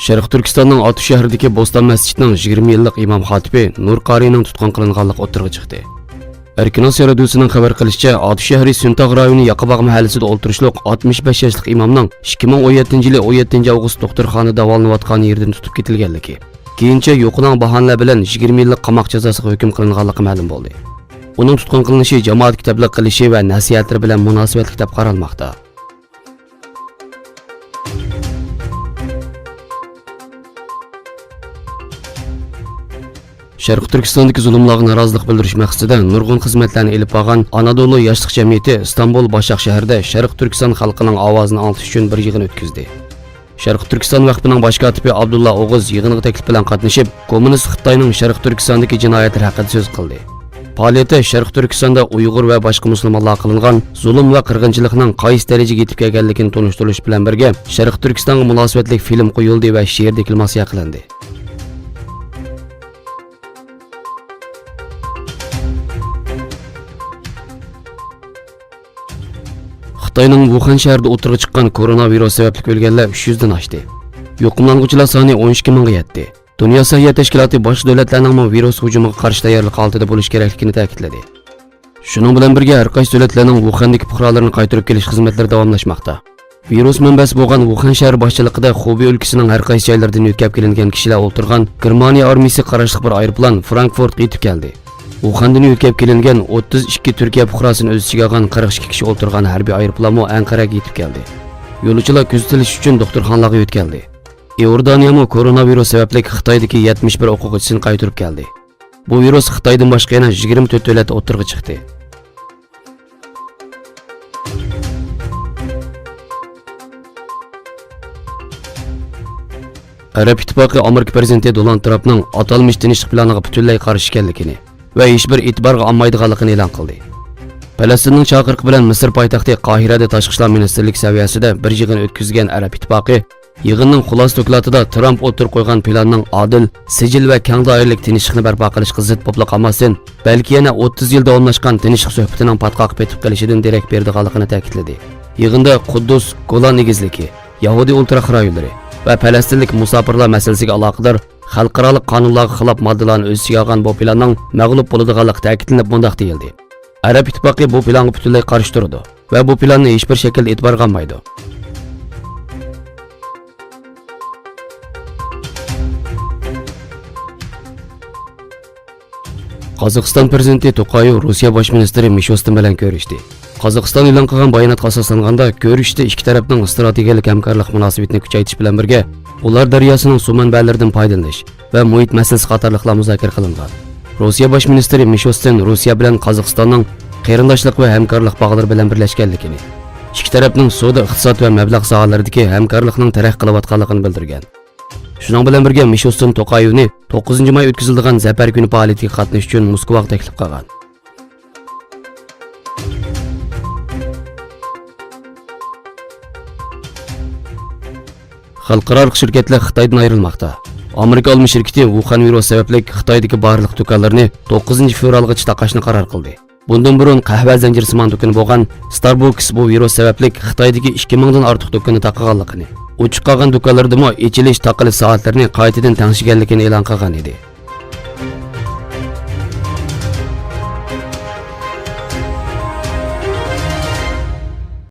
Sharq Turkistonning Oti shahridagi Bo'ston masjidining 20 yillik imom xatibi Nur Qarining tutqun qilinganligi o'tirg'i chiqdi. Erkinos radiosuning xabar qilishicha, Oti shahri Suntaq rayoni Yaqabaq mahallasida o'ltirishliq 65 yoshlik imomning 2017-yili 17 avgust doktorxonada davolanayotgan yerdan tutib ketilganligi, keyincha yo'qinan bahonalar bilan 20 yillik qamoq jazosiga hukm qilinganligi ma'lum bo'ldi. Uning tutqun qilinishi jamoat kitoblik qilishi va nasihatlari bilan munosabatli deb qaralmoqda. Sharq Turkistondagi zulmlarga norozilik bildirish maqsadida nurg'un xizmatlarni elib borgan Anadolu yoshlik jamiyati Istanbul Boshaq shahrida Sharq Turkiston xalqining ovozini anglatish uchun bir yig'in o'tkazdi. Sharq Turkiston vaqtining bosh kotibi Abdulla O'g'iz yig'inga taklif bilan qatnashib, kommunist Xitoyning Sharq Turkistondagi jinoyatlar haqida so'z qildi. Faoliyati Sharq Turkistonda Uyg'ur va boshqa musulmonlar qilingan zulm va qirg'inchilikning qaysi darajaga yetib kelganligini tonishtirish bilan birga Sharq Turkistonga munosabatli film qo'yildi va she'r deklamasiya qilindi. Xitoyning Wuhan shahrida o'tirg'i chiqqan koronavirus sababli o'lganlar 300 dan oshdi. Yo'qlanuvchilar soni 12 mingga yetdi. Dunyo sog'liqlik tashkiloti bosh davlatlarning virus hujumiga qarshi tayyorlik holatida bo'lish kerakligini ta'kidladi. Shuning bilan birga har qaysi davlatlarning Wuhandagi fuqarolarini qaytarib kelish xizmatlari davomlashmoqda. Virus manbasi bo'lgan Wuhan shahri boshchiligida Xubey o'lkasining har qaysi joylaridan yetkazib kelingan kishilar o'tirgan Germaniya armiyasi qarashli bir aeroplan Frankfurtga yetib keldi. Wuhandan yetkazib kelingan 32 Turkiya fuqarosini o'z ichiga olgan 42 kishi o'tirgan harbiy aeroplanmo Anqaraga yetib keldi. Yo'lovchilar kuzatilish uchun doktorxonalarga yetkazildi. Iordaniyami koronavirus sababli Xitoydagi 71 o'quvchisini qaytarib keldi. Bu virus Xitoydan boshqa yana 24 davlatda o'tirg'i chiqdi. Arab ittifoqi Amerika prezidenti Donald Trumpning atalmish tinchlik planiga butunlay qarshi ekanligini va hech bir e'tiborga olmaydiganligini e'lon qildi. Falastinning chaqiriqi bilan Misr poytaxti Qohirada tashqi ishlar ministrlik saviyasida bir yig'in o'tkazgan Arab ittifoqi yig'inning xulosa dokladida Trump o'tirib qo'ygan planning adil, sijil va keng doiralik tinchlikni barpo qilishga zid bo'lib qolmasin, balki yana 30 yil davomlashgan tinchlik suhbatining patqoqib ketib qolishidan derak berdiganligini ta'kidladi. Yig'inda Quddus, Golan negizligi, Yahudiy ultraq rayonlari va falastinlik musofirlar masalasiga aloqador xalqaro qonunlarga xilof moddalarni o'z ichiga olgan bu planning mag'lub bo'ladiganligi ta'kidlanib bundoq deyildi. Arab ittifoqi bu planga butunlay qarshi turdi va bu planni hech bir shaklda e'tiborga olmaydi. Qozog'iston prezidenti To'qayev Rossiya bosh ministri Mishustin bilan ko'rishdi. Qozog'iston e'lon qilgan bayonotga asoslanganda ko'rishda ikki tarafning strategik hamkorlik munosabatini kuchaytirish bilan birga ular daryosining suv manbalaridan foydalanish va muhit masalasi qatorliqlar muzokara qilingan. Rossiya bosh ministri Mishustin Rossiya bilan Qozog'istonning qarindoshlik va hamkorlik bog'lari bilan birlashganligini, ikki tarafning savdo, iqtisod va mablag' sohalaridagi hamkorlikning taraqqiy qilayotganligini bildirgan. Shuning bilan birga Mishustin To'qayevni 9-may o'tkaziladigan Zafar kuni faoliyatiga qatnashish uchun Moskvaga taklif qilgan. Xalqaro shirkatlar Xitoydan ayrilmoqda. Amerika olma shirkati Wuhan virus sababli Xitoydagi barliq do'konlarni 9-fevralgacha taqashni qaror qildi. Bundan burun qahva zanjirsimon do'koni bo'lgan Starbucks bu virus sababli Xitoydagi 2000 dan ortiq do'konni taqaganligini, uchiq qolgan do'konlardami ichilish taqilish soatlarini qaytadan tengshiganligini e'lon qilgan edi.